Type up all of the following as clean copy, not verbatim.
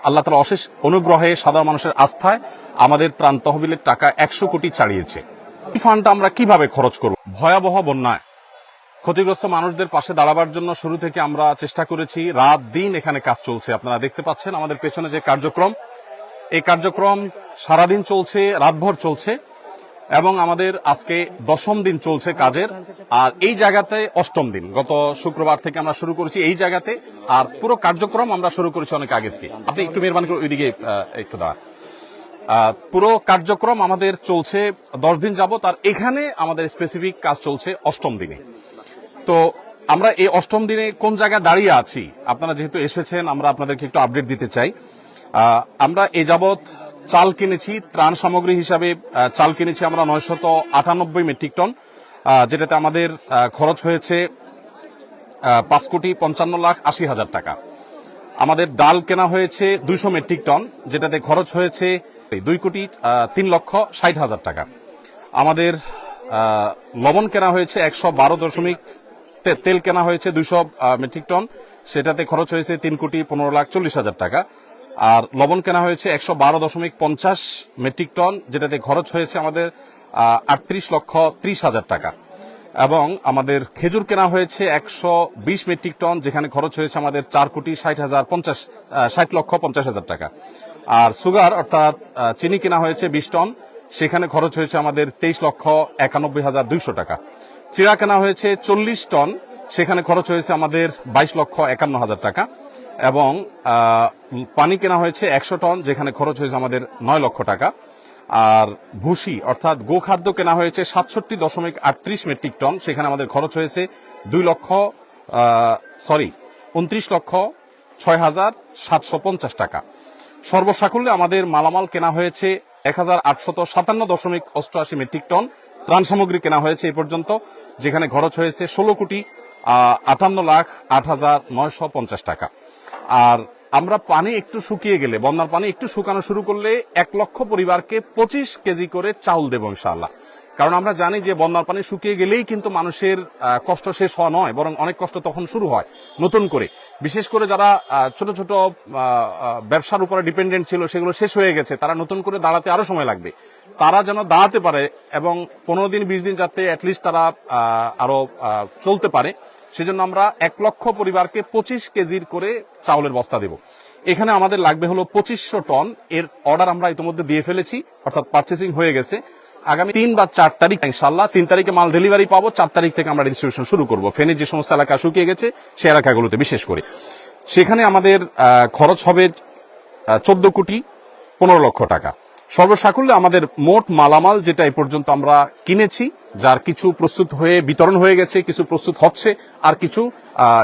আল্লাহ তাআলার অশেষ অনুগ্রহে সাধারণ মানুষের আস্থায় আমাদের ত্রাণ তহবিলের টাকা 100 কোটি ছাড়িয়েছে। এই ফান্ডটা আমরা কিভাবে খরচ করব? ভয়াবহ বন্যায় ক্ষতিগ্রস্ত মানুষদের পাশে দাঁড়াবার জন্য শুরু থেকে আমরা চেষ্টা করেছি। রাত দিন এখানে কাজ চলছে। আপনারা দেখতে পাচ্ছেন আমাদের পেছনে যে কার্যক্রম, এই কার্যক্রম সারাদিন চলছে, রাতভর চলছে এবং আমাদের আজকে 10ম দিন চলছে কাজের। আর এই জায়গাতে 8ম দিন, গত শুক্রবার থেকে আমরা শুরু করেছি এই জায়গাতে। আর পুরো কার্যক্রম আমরা শুরু করেছি অনেক আগে থেকে। আপনি একটু মেহরবানি করে ওইদিকে একটু দাঁড়ান। পুরো কার্যক্রম আমাদের চলছে 10 দিন যাবত, আর এখানে আমাদের স্পেসিফিক কাজ চলছে 8ম দিনে। তো আমরা এই 8ম দিনে কোন জায়গায় দাঁড়িয়ে আছি, আপনারা যেহেতু এসেছেন আমরা আপনাদেরকে একটু আপডেট দিতে চাই। আমরা এ যাবৎ চাল কিনেছি, ত্রাণ সামগ্রী হিসাবে চাল কিনেছি আমরা 998 মেট্রিক টন, যেটাতে আমাদের খরচ হয়েছে 5,55,80,000 টাকা। আমাদের ডাল কেনা হয়েছে 200 মেট্রিক টন, যেটাতে খরচ হয়েছে 2,03,60,000 টাকা। আমাদের লবণ কেনা হয়েছে 112 তেল কেনা হয়েছে 200 মেট্রিক টন, সেটাতে খরচ হয়েছে 3,15,40,000 টাকা। আর লবণ কেনা হয়েছে 112.50 মেট্রিক টন, যেটাতে খরচ হয়েছে আমাদের 38,30,000 টাকা। এবং আমাদের খেজুর কেনা হয়েছে 120 মেট্রিক টন, যেখানে খরচ হয়েছে আমাদের 4,60,50,000 টাকা। আর সুগার অর্থাৎ চিনি কেনা হয়েছে 20 টন, সেখানে খরচ হয়েছে আমাদের 23,91,200 টাকা। চিড়া কেনা হয়েছে 40 টন, সেখানে খরচ হয়েছে আমাদের 22,51,000 টাকা। এবং পানি কেনা হয়েছে 100 টন, যেখানে খরচ হয়েছে আমাদের 9 লক্ষ টাকা। আর ভুসি অর্থাৎ গোখাদ্য কেনা হয়েছে 67.38 মেট্রিক টন, সেখানে আমাদের খরচ হয়েছে 29,06,750 টাকা। সর্বসাকুল্যে আমাদের মালামাল কেনা হয়েছে 1,857.88 মেট্রিক টন। ত্রাণ সামগ্রী কেনা হয়েছে এই পর্যন্ত, যেখানে খরচ হয়েছে 16,58,08,950 টাকা। আর আমরা পানি একটু শুকিয়ে গেলে, বন্যার পানি একটু শুকানো শুরু করলে 1 লক্ষ পরিবারকে 25 কেজি করে চাউল দেব ইনশাআল্লাহ। কারণ আমরা জানি যে বন্যার পানি শুকিয়ে গেলেই কিন্তু মানুষের কষ্ট শেষ হওয়া নয়, বরং অনেক কষ্ট তখন শুরু হয় নতুন করে। বিশেষ করে যারা ছোট ছোট ব্যবসার উপরে ডিপেন্ডেন্ট ছিল, সেগুলো শেষ হয়ে গেছে, তারা নতুন করে দাঁড়াতে আরো সময় লাগবে। তারা যেন দাঁড়াতে পারে এবং 15 দিন 20 দিন যাতে অ্যাটলিস্ট তারা আরো চলতে পারে, সেজন্য আমরা 1 লক্ষ পরিবারকে 25 কেজির করে চাউলের বস্তা দেব। এখানে আমাদের লাগবে হলো 2500 টন। এর অর্ডার আমরা ইতিমধ্যে দিয়ে ফেলেছি, অর্থাৎ পার্চেসিং হয়ে গেছে। আগামী 3 বা 4 তারিখ ইনশাআল্লাহ, 3 তারিখে মাল ডেলিভারি পাবো, 4 তারিখ থেকে আমরা ডিস্ট্রিবিউশন শুরু করব। ফেনীর যে সমস্ত এলাকা শুকিয়ে গেছে সেই এলাকাগুলোতে বিশেষ করে। সেখানে আমাদের খরচ হবে 14,15,00,000 টাকা। সর্বসাকুল্যে আমাদের মোট মালামাল যেটা এই পর্যন্ত আমরা কিনেছি, যার কিছু প্রস্তুত হয়ে বিতরণ হয়ে গেছে, কিছু প্রস্তুত হচ্ছে, আর কিছু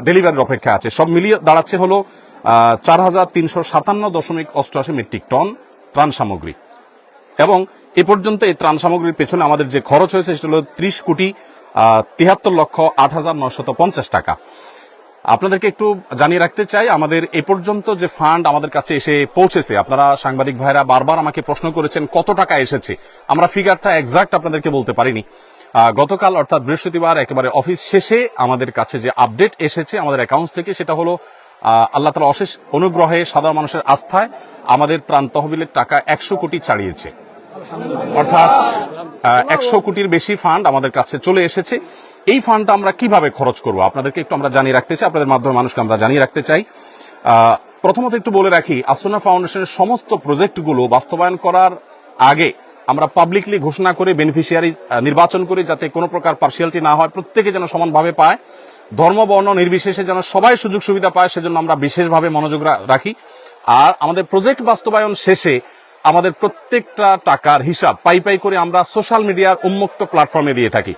ডেলিভারির অপেক্ষা আছে, সব মিলিয়ে দাঁড়াচ্ছে হলো 4,357.88 মেট্রিক টন ত্রাণ সামগ্রী। এবং এ পর্যন্ত এই ত্রাণ সামগ্রীর পেছনে আমাদের যে খরচ হয়েছে সেটা হলো 30,73,08,950 টাকা। আপনাদেরকে একটু জানিয়ে রাখতে চাই, আমাদের এ পর্যন্ত যে ফান্ড আমাদের কাছে এসে পৌঁছেছে, আপনারা সাংবাদিক ভাইরা বারবার আমাকে প্রশ্ন করেছেন কত টাকা এসেছে। আমরা ফিগারটা এক্সাক্ট আপনাদেরকে বলতে পারিনি। গতকাল অর্থাৎ বৃহস্পতিবার একেবারে অফিস শেষে আমাদের কাছে যে আপডেট এসেছে আমাদের অ্যাকাউন্টস থেকে, সেটা হলো আল্লাহ তাআলার অশেষ অনুগ্রহে সাধারণ মানুষের আস্থায় আমাদের ত্রাণ তহবিলের টাকা 100 কোটি ছাড়িয়েছে। অর্থাৎ 100 কোটির বেশি ফান্ড আমাদের কাছে চলে এসেছে। এই ফান্ডটা আমরা কিভাবে খরচ করব আপনাদেরকে একটু আমরা জানিয়ে রাখতে চাই, আপনাদের মাধ্যমে মানুষকে আমরা জানিয়ে রাখতে চাই। প্রথমত একটু বলে রাখি, আসুন্নাহ ফাউন্ডেশনের সমস্ত প্রজেক্টগুলো বাস্তবায়ন করার আগে আমরা পাবলিকলি ঘোষণা করে বেনিফিশিয়ারি নির্বাচন করি, যাতে কোনো প্রকার পার্সিয়ালিটি না হয়, প্রত্যেকে যেন সমানভাবে পায়, ধর্ম বর্ণ নির্বিশেষে যেন সবাই সুযোগ সুবিধা পায়, সেজন্য আমরা বিশেষভাবে মনোযোগ রাখি। আর আমাদের প্রজেক্ট বাস্তবায়ন শেষে আমাদের প্রত্যেকটা টাকার হিসাব পাই পাই করে আমরা সোশ্যাল মিডিয়ার উন্মুক্ত প্ল্যাটফর্মে দিয়ে থাকি।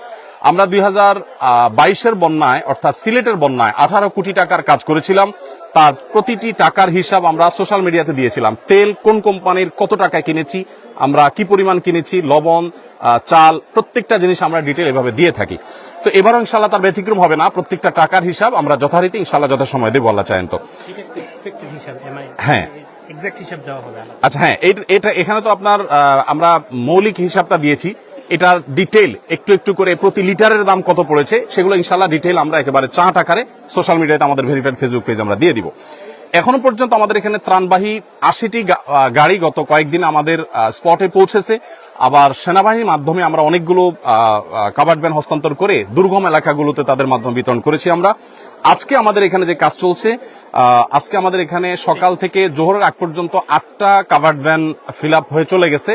আমরা 2022-এর বন্যায় অর্থাৎ সিলেটের বন্যায় 18 কোটি টাকার কাজ করেছিলাম, তার প্রতিটি টাকার হিসাব আমরা সোশ্যাল মিডিয়াতে দিয়েছিলাম। তেল কোন কোম্পানির কত টাকায় কিনেছি, আমরা কি পরিমাণ কিনেছি, লবণ, চাল, প্রত্যেকটা জিনিস আমরা ডিটেল এভাবে দিয়ে থাকি। তো এবারও ইনশাআল্লাহ তার ব্যতিক্রম হবে না, প্রত্যেকটা টাকার হিসাব আমরা যথারীতি ইনশাআল্লাহ যথাসময় দেবো, আল্লাহ চাহেন তো। হ্যাঁ, আচ্ছা, হ্যাঁ, এটা এখানে তো আপনার আমরা মৌলিক হিসাবটা দিয়েছি, এটা ডিটেইল একটু একটু করে প্রতি লিটারের দাম কত পড়েছে সেগুলো ইনশাআল্লাহ ডিটেইল আমরা একেবারে চার্ট আকারে সোশ্যাল মিডিয়াতে আমাদের ভেরিফাইড ফেসবুক পেজ আমরা দিয়ে দিব। এখনো পর্যন্ত আমাদের এখানে ত্রাণবাহী 80টি গাড়ি গত কয়েকদিন আমাদের স্পটে পৌঁছেছে। আবার সেনাবাহিনীর মাধ্যমে আমরা অনেকগুলো কাভার্ড ভ্যান হস্তান্তর করে দুর্গম এলাকাগুলোতে তাদের মাধ্যমে বিতরণ করেছি। আমরা আজকে আমাদের এখানে যে কাজ চলছে, আজকে আমাদের এখানে সকাল থেকে জোহরের আগ পর্যন্ত 8টা কাভার্ড ভ্যান ফিল আপ হয়ে চলে গেছে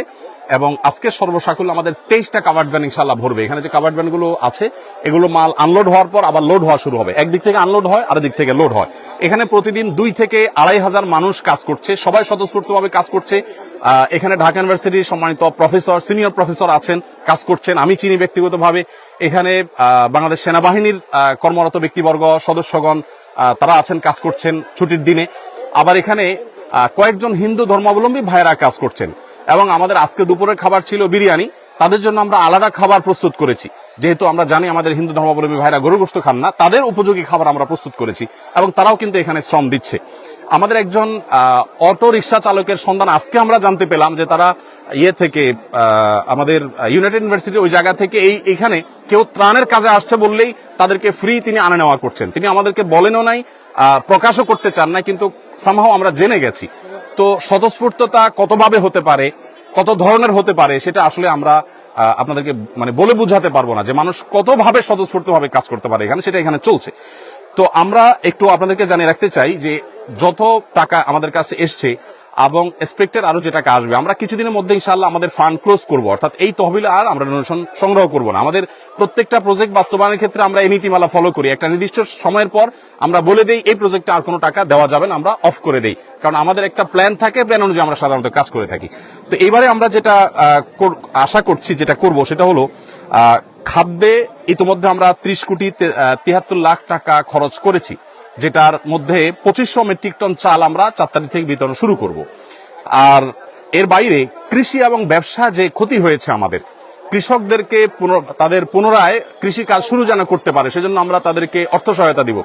এবং আজকে সর্বসাকুল্য আমাদের 23টা কাভার্ড ভ্যান ইনশাআল্লাহ ভরবে। এখানে যে কাভার্ড ভ্যানগুলো আছে এগুলো মাল আনলোড হওয়ার পর আবার লোড হওয়া শুরু হবে। একদিক থেকে আনলোড হয় আর দিক থেকে লোড হয়। এখানে প্রতিদিন 2 থেকে 2,500 মানুষ কাজ করছে, সবাই স্বতঃস্ফূর্তভাবে কাজ করছে। এখানে ঢাকা ইউনিভার্সিটির সম্মানিত প্রফেসর, সিনিয়র প্রফেসর আছেন, কাজ করছেন, আমি চিনি ব্যক্তিগতভাবে। এখানে বাংলাদেশ সেনাবাহিনীর কর্মরত ব্যক্তিবর্গ, সদস্যগণ তারা আছেন, কাজ করছেন ছুটির দিনে। আবার এখানে কয়েকজন হিন্দু ধর্মাবলম্বী ভাইয়েরা কাজ করছেন এবং আমাদের আজকে দুপুরের খাবার ছিল বিরিয়ানি। তাদের জন্য আমরা আলাদা খাবার প্রস্তুত করেছি, যেহেতু আমরা জানি আমাদের হিন্দু ধর্মাবলম্বী ভাইরা গরু গোশত খান না, তাদের উপযোগী খাবার আমরা প্রস্তুত করেছি এবং তারাও কিন্তু এখানে শ্রম দিচ্ছে। আমাদের একজন অটো রিক্সা চালকের সন্ধান আজকে আমরা জানতে পেলাম যে তারা থেকে আমাদের ইউনাইটেড ইউনিভার্সিটি ওই জায়গা থেকে এখানে কেউ ত্রাণের কাজে আসছে বললেই তাদেরকে ফ্রি তিনি আনা নেওয়া করছেন। তিনি আমাদেরকে বলেনও নাই, প্রকাশও করতে চান না, কিন্তু সামহাও আমরা জেনে গেছি। তো স্বতঃস্ফূর্ততা কতভাবে হতে পারে, কত ধরনের হতে পারে, সেটা আসলে আমরা আপনাদেরকে মানে বলে বুঝাতে পারবো না যে মানুষ কতভাবে স্বতঃস্ফূর্তভাবে কাজ করতে পারে এখানে, সেটা এখানে চলছে। তো আমরা একটু আপনাদেরকে জানিয়ে রাখতে চাই যে যত টাকা আমাদের কাছে এসছে এবং এক্সপেক্টেড আরো যে টাকা আসবে, আমরা কিছুদিনের মধ্যে ইনশাআল্লাহ আমাদের ফান্ড ক্লোজ করব, অর্থাৎ এই তহবিলে আর আমরা ডোনেশন সংগ্রহ করব না। আমাদের প্রত্যেকটা প্রজেক্ট বাস্তবায়নের ক্ষেত্রে আমরা এই নীতিমালা ফলো করি। একটা নির্দিষ্ট সময়ের পর আমরা বলে দেই এই প্রজেক্টে আর কোনো টাকা দেওয়া যাবে না, আমরা অফ করে দেই, কারণ আমাদের একটা প্ল্যান থাকে, প্ল্যান অনুযায়ী আমরা সাধারণত কাজ করে থাকি। তো এবারে আমরা যেটা আশা করছি যেটা করব সেটা হলো খাদ্যে ইতিমধ্যে আমরা 30 কোটি 73 লাখ টাকা খরচ করেছি, যেটার মধ্যে 2500 মেট্রিক টন চাল আমরা 4 তারিখ থেকে বিতরণ শুরু করব। আর এর বাইরে কৃষি এবং ব্যবসা যে ক্ষতি হয়েছে আমাদের কৃষকদেরকে তাদের পুনরায় কৃষি কাজ শুরু যেন করতে পারে, সেজন্য আমরা তাদেরকে অর্থ সহায়তা দিব।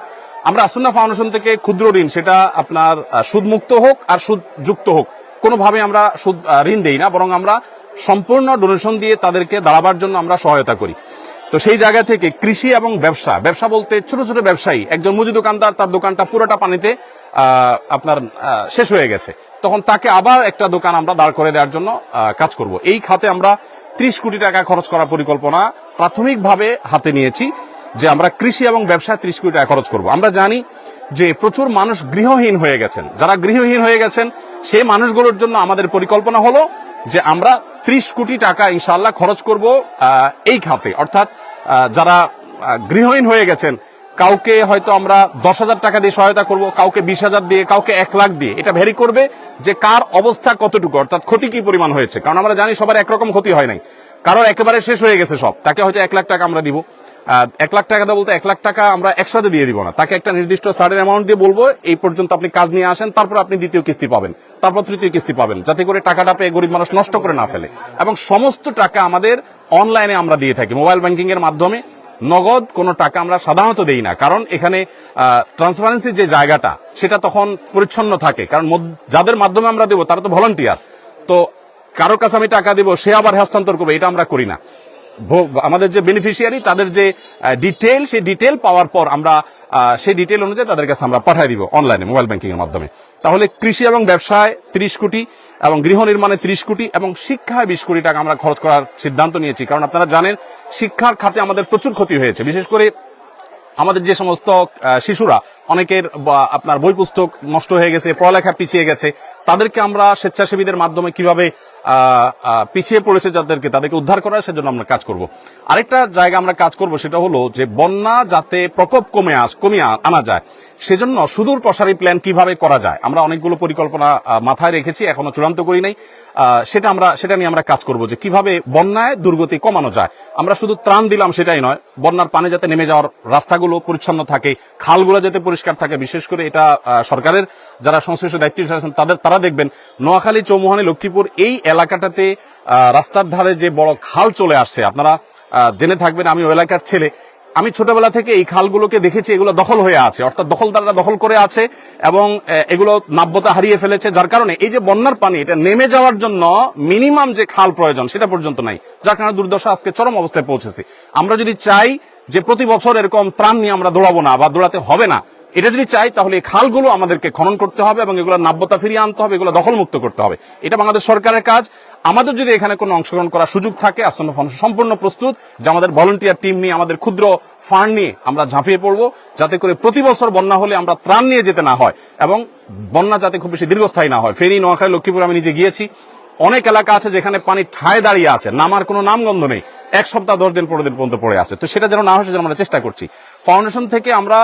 আমরা আসুন্না ফাউন্ডেশন থেকে ক্ষুদ্র ঋণ, সেটা আপনার সুদমুক্ত হোক আর সুদযুক্ত হোক, কোনোভাবে আমরা সুদ ঋণ দেই না, বরং আমরা সম্পূর্ণ ডোনেশন দিয়ে তাদেরকে দাঁড়াবার জন্য আমরা সহায়তা করি। তো সেই জায়গা থেকে কৃষি এবং ব্যবসা বলতে ছোট ছোট ব্যবসায়ী, একজন মুদি দোকানদার, তার দোকানটা পুরোটা পানিতে আপনার শেষ হয়ে গেছে, তখন তাকে আবার একটা দোকান আমরা দাঁড় করে দেওয়ার জন্য কাজ করব। এই খাতে আমরা 30 কোটি টাকা খরচ করার পরিকল্পনা প্রাথমিকভাবে হাতে নিয়েছি, যে আমরা কৃষি এবং ব্যবসায় 30 কোটি টাকা খরচ করব। আমরা জানি যে প্রচুর মানুষ গৃহহীন হয়ে গেছেন, যারা গৃহহীন হয়ে গেছেন সেই মানুষগুলোর জন্য আমাদের পরিকল্পনা হলো যে আমরা 30 কোটি টাকা ইনশাআল্লাহ খরচ করব এই খাতে। অর্থাৎ যারা গৃহহীন হয়ে গেছেন, কাউকে হয়তো আমরা 10,000 টাকা দিয়ে সহায়তা করব, কাউকে 20,000 দিয়ে, কাউকে 1 লাখ দিয়ে। এটা ভ্যারি করবে যে কার অবস্থা কতটুকু, অর্থাৎ ক্ষতি কি পরিমাণ হয়েছে, কারণ আমরা জানি সবার একরকম ক্ষতি হয় নাই, কারোর একেবারে শেষ হয়ে গেছে সব, তাকে হয়তো 1 লাখ টাকা আমরা দিব। 1 লাখ টাকা দেওয়া বলতে 1 লাখ টাকা আমরা একসাথে দিয়ে দিব না, তাকে একটা নির্দিষ্ট সার্টেন অ্যামাউন্ট দিয়ে বলবো এই পর্যন্ত আপনি কাজ নিয়ে আসেন, তারপর আপনি দ্বিতীয় কিস্তি পাবেন, তারপর তৃতীয় কিস্তি পাবেন, যাতে করে টাকাটা পেয়ে গরিব মানুষ নষ্ট করে না ফেলে। এবং সমস্ত টাকা আমাদের অনলাইনে আমরা দিয়ে থাকি, মোবাইল ব্যাংকিং এর মাধ্যমে। নগদ কোনো টাকা আমরা সাধারণত দেই না, কারণ এখানে ট্রান্সপারেন্সি যে জায়গাটা সেটা তখন পরিচ্ছন্ন থাকে, কারণ যাদের মাধ্যমে আমরা দেবো তারা তো ভলান্টিয়ার, তো কারোর কাছে আমি টাকা দেবো সে আবার হস্তান্তর করবে, এটা আমরা করি না। আমাদের যে বেনিফিশিয়ারি তাদের যে ডিটেল, সেই ডিটেল পাওয়ার পর আমরা সেই ডিটেল অনুযায়ী তাদের কাছে আমরা পাঠিয়ে দিব অনলাইনে মোবাইল ব্যাংকিং এর মাধ্যমে। তাহলে কৃষি এবং ব্যবসায় 30 কোটি এবং গৃহ নির্মাণে 30 কোটি এবং শিক্ষায় 20 কোটি টাকা আমরা খরচ করার সিদ্ধান্ত নিয়েছি, কারণ আপনারা জানেন শিক্ষার খাতে আমাদের প্রচুর ক্ষতি হয়েছে। বিশেষ করে আমাদের যে সমস্ত শিশুরা, অনেকের আপনার বই পুস্তক নষ্ট হয়ে গেছে, পড়ালেখা পিছিয়ে গেছে, তাদেরকে আমরা স্বেচ্ছাসেবীদের মাধ্যমে কিভাবে পিছিয়ে পড়েছে তাদেরকে উদ্ধার করার, সেজন্য আমরা কাজ করব। আরেকটা জায়গা আমরা কাজ করব, সেটা হলো যে বন্যা যাতে প্রকোপ কমিয়ে আনা যায়, সেজন্য সুদূর প্রসারী প্ল্যান কিভাবে করা যায়, আমরা অনেকগুলো পরিকল্পনা মাথায় রেখেছি, এখনো চূড়ান্ত করি নাই। সেটা নিয়ে আমরা কাজ করব যে কিভাবে বন্যায় দুর্গতি কমানো যায়। আমরা শুধু ত্রাণ দিলাম সেটাই নয়, বন্যার পানি যাতে নেমে যাওয়ার রাস্তাগুলো পরিচ্ছন্ন থাকে, খালগুলো যাতে পরিষ্কার থাকে। বিশেষ করে এটা সরকারের যারা সংশ্লিষ্ট দায়িত্ব আছেন তারা দেখবেন, নোয়াখালী, চৌমুহনী, লক্ষ্মীপুর এই এলাকাটাতে রাস্তার ধারে যে বড় খাল চলে আসছে, আপনারা জেনে থাকবেন, আমি ওই এলাকার ছেলে, আমি ছোটবেলা থেকে এই খালগুলোকে দেখেছি, এগুলো দখল হয়ে আছে, অর্থাৎ দখলদাররা দখল করে আছে এবং এগুলো নাব্যতা হারিয়ে ফেলেছে, যার কারণে এই যে বন্যার পানি এটা নেমে যাওয়ার জন্য মিনিমাম যে খাল প্রয়োজন সেটা পর্যন্ত নাই, যার কারণে দুর্দশা আজকে চরম অবস্থায় পৌঁছেছে। আমরা যদি চাই যে প্রতি বছর এরকম ত্রাণ নিয়ে আমরা দৌড়াবো না বা দৌড়াতে হবে না, এটা যদি চাই তাহলে এই খালগুলো আমাদেরকে খনন করতে হবে এবং এগুলো নাব্যতা ফিরিয়ে আনতে হবে, এগুলো দখলমুক্ত করতে হবে। এটা বাংলাদেশ সরকারের কাজ। আমাদের যদি এখানে কোনো অংশগ্রহণ করার সুযোগ থাকে, আসন্ন ফাউন্ডেশন সম্পূর্ণ প্রস্তুত যে আমাদের ভলান্টিয়ার টিম নিয়ে, আমাদের ক্ষুদ্র ফান্ড নিয়ে আমরা ঝাঁপিয়ে পড়বো, যাতে করে প্রতি বছর বন্যা হলে আমরা ত্রাণ নিয়ে যেতে না হয় এবং বন্যা যাতে খুব বেশি দীর্ঘস্থায়ী না হয়। ফেনী, নোয়াখালী, লক্ষ্মীপুর আমি নিজে গিয়েছি। অনেক এলাকা আছে যেখানে পানি ঠায় দাঁড়িয়ে আছে, নামার কোনো নামগন্ধ নেই, 1 সপ্তাহ 10 দিন 15 দিন পর্যন্ত পড়ে আছে। তো সেটা যেন না হয় সেজন্য আমরা চেষ্টা করছি। ফাউন্ডেশন থেকে আমরা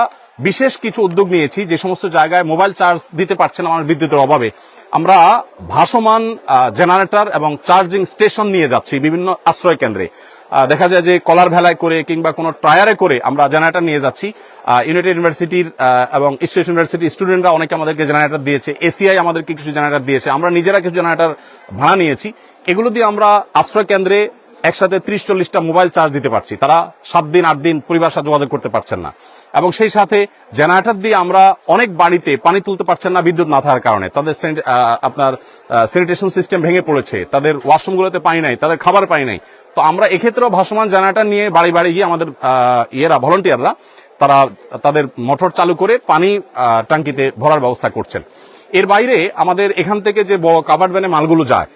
বিশেষ কিছু উদ্যোগ নিয়েছি। যে সমস্ত জায়গায় মোবাইল চার্জ দিতে পারছে না আমার বিদ্যুতের অভাবে, আমরা ভাসমান জেনারেটর এবং চার্জিং স্টেশন নিয়ে যাচ্ছি বিভিন্ন আশ্রয় কেন্দ্রে। দেখা যায় যে কলার ভেলায় করে কিংবা কোনো ট্রায়ারে করে আমরা জেনারেটর নিয়ে যাচ্ছি। ইউনাইটেড ইউনিভার্সিটির এবং ইস্ট ইউনিভার্সিটির স্টুডেন্টরা অনেকে আমাদেরকে জেনারেটর দিয়েছে, এসিআই আমাদেরকে কিছু জেনারেটর দিয়েছে, আমরা নিজেরা কিছু জেনারেটর ভাড়া নিয়েছি। এগুলো দিয়ে আমরা আশ্রয় কেন্দ্রে একসাথে 30-40টা মোবাইল চার্জ দিতে পারছি। তারা 7 দিন 8 দিন পরিবারের সাথে যোগাযোগ করতে পারছেন না, এবং সেই সাথে জেনারেটর দিয়ে আমরা অনেক বাড়িতে পানি তুলতে পারছেন না বিদ্যুৎ না থাকার কারণে। তাদের আপনার স্যানিটেশন সিস্টেম ভেঙে পড়েছে, তাদের ওয়াশরুমগুলোতে পানি নাই, তাদের খাবার পানি নাই। তো আমরা এক্ষেত্রেও ভাসমান জেনারেটর নিয়ে বাড়ি বাড়ি গিয়ে আমাদের ভলান্টিয়াররা তারা তাদের মোটর চালু করে পানি ট্যাঙ্কিতে ভরার ব্যবস্থা করছেন। এর বাইরে আমাদের এখান থেকে যে বড় কাভার্ড ভ্যানে মালগুলো যায়,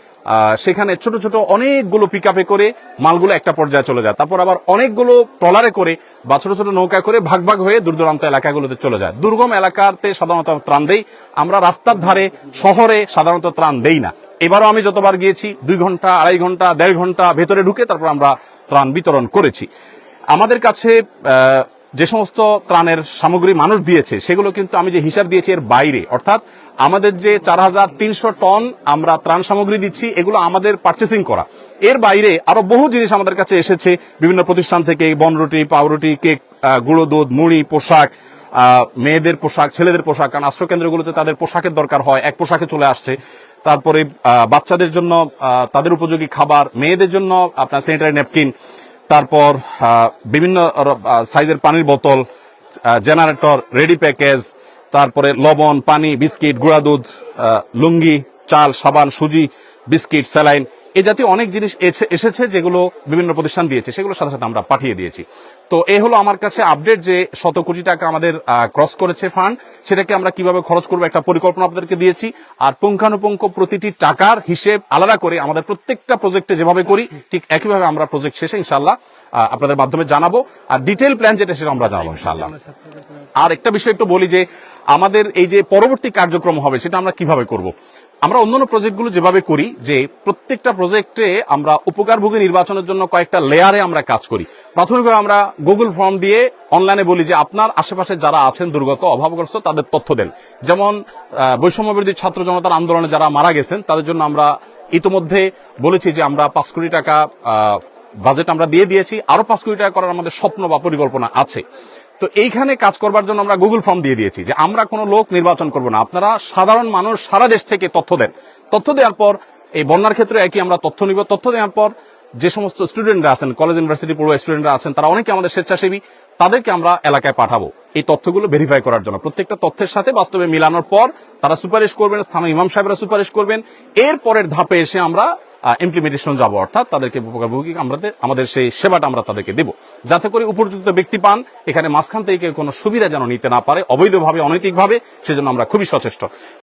সেখানে ছোট ছোট অনেকগুলো পিকআপে করে মালগুলো একটা পর্যায়ে চলে যায়, তারপর আবার অনেকগুলো ট্রলারে করে বা ছোট ছোট নৌকা করে ভাগ ভাগ হয়ে দূর দূরান্ত এলাকাগুলোতে চলে যায়। দুর্গম এলাকাতে সাধারণত ত্রাণ দেই আমরা, রাস্তার ধারে শহরে সাধারণত ত্রাণ দেই না। এবারও আমি যতবার গিয়েছি 2 ঘন্টা, 2.5 ঘন্টা, 1.5 ঘন্টা ভেতরে ঢুকে তারপর আমরা ত্রাণ বিতরণ করেছি। আমাদের কাছে যে সমস্ত ত্রাণের সামগ্রী মানুষ দিয়েছে সেগুলো কিন্তু আমি যে হিসাব দিয়েছি এর বাইরে, অর্থাৎ আমাদের যে 4300 টন আমরা ত্রাণ সামগ্রী দিচ্ছি এগুলো আমাদের পারচেসিং করা। এর বাইরে আরো বহু জিনিস আমাদের কাছে এসেছে বিভিন্ন প্রতিষ্ঠান থেকে, বনরুটি, পাউরুটি, কেক, গুঁড়ো দুধ, মুড়ি, পোশাক, মেয়েদের পোশাক, ছেলেদের পোশাক, কারণ আশ্রয় কেন্দ্রগুলোতে তাদের পোশাকের দরকার হয়, এক পোশাকে চলে আসছে। তারপরে বাচ্চাদের জন্য তাদের উপযোগী খাবার, মেয়েদের জন্য আপনার স্যানিটারি ন্যাপকিন, তারপর বিভিন্ন সাইজের পানির বোতল, জেনারেটর, রেডি প্যাকেজ, তারপরে লবণ, পানি, বিস্কিট, গুঁড়া দুধ, লুঙ্গি, চাল, সাবান, সুজি, বিস্কিট, স্যালাইন, এই জাতীয় অনেক জিনিস এসেছে যেগুলো বিভিন্ন প্রতিষ্ঠান দিয়েছে, সেগুলোর সাথে সাথে আমরা পাঠিয়ে দিয়েছি। তো এই হলো আমার কাছে আপডেট যে 100 কোটি টাকা আমাদের ক্রস করেছে ফান্ড, সেটাকে আমরা কিভাবে খরচ করবো একটা পরিকল্পনা আপনাদেরকে দিয়েছি। আর পুঙ্খানুপুঙ্খ প্রতিটি টাকার হিসেব আলাদা করে আমাদের প্রত্যেকটা প্রজেক্টে যেভাবে করি ঠিক একইভাবে আমরা প্রজেক্ট শেষে ইনশাআল্লাহ আপনাদের মাধ্যমে জানাবো। আর ডিটেইল প্ল্যান যেটা সেটা আমরা জানাবো ইনশাআল্লাহ। আর একটা বিষয় একটু বলি যে আমাদের এই যে পরবর্তী কার্যক্রম হবে সেটা আমরা কিভাবে করব। আমরা অন্যান্য প্রজেক্টগুলো যেভাবে করি যে প্রত্যেকটা প্রজেক্টে আমরা উপকারভোগী নির্বাচনের জন্য কয়েকটা লেয়ারে আমরা কাজ করি। প্রাথমিকভাবে আমরা গুগল ফর্ম দিয়ে অনলাইনে বলি যে আপনার আশেপাশে যারা আছেন দুর্গত, অভাবগ্রস্ত, তাদের তথ্য দেন। যেমন বৈষম্যবিরোধী ছাত্র জনতার আন্দোলনে যারা মারা গেছেন তাদের জন্য আমরা ইতিমধ্যে বলেছি যে আমরা 5 কোটি টাকা বাজেট আমরা দিয়ে দিয়েছি, আরো 5 কোটি টাকা করার আমাদের স্বপ্ন বা পরিকল্পনা আছে। তো এইখানে কাজ করবার জন্য আমরা গুগল ফর্ম দিয়ে দিয়েছি যে আমরা কোনো লোক নির্বাচন করব না, আপনারা সাধারণ মানুষ সারা দেশ থেকে তথ্য দেন। তথ্য দেওয়ার পর এই বন্যার ক্ষেত্রে একই আমরা তথ্য নিব। তথ্য দেওয়ার পর যে সমস্ত স্টুডেন্টরা আছেন, কলেজ ইউনিভার্সিটি পড়ুয়া স্টুডেন্টরা আছেন, তারা অনেকে আমাদের স্বেচ্ছাসেবী, তাদেরকে আমরা এলাকায় পাঠাবো এই তথ্যগুলো ভেরিফাই করার জন্য। প্রত্যেকটা তথ্যের সাথে বাস্তবে মিলানোর পর তারা সুপারিশ করবেন, স্থানীয় ইমাম সাহেবরা সুপারিশ করবেন। এর পরের ধাপে এসে আমরা ইমপ্লিমেন্টেশন যাব, অর্থাৎ তাদেরকে উপকারভোগী আমাদের সেই সেবাটা আমরা তাদেরকে দেব, যাতে করে উপযুক্ত ব্যক্তি পান। এখানে মাঝখান থেকে কোনো সুবিধা যেন নিতে না পারে অবৈধভাবে, অনৈতিকভাবে, সেজন্য আমরা খুবই সচেষ্ট।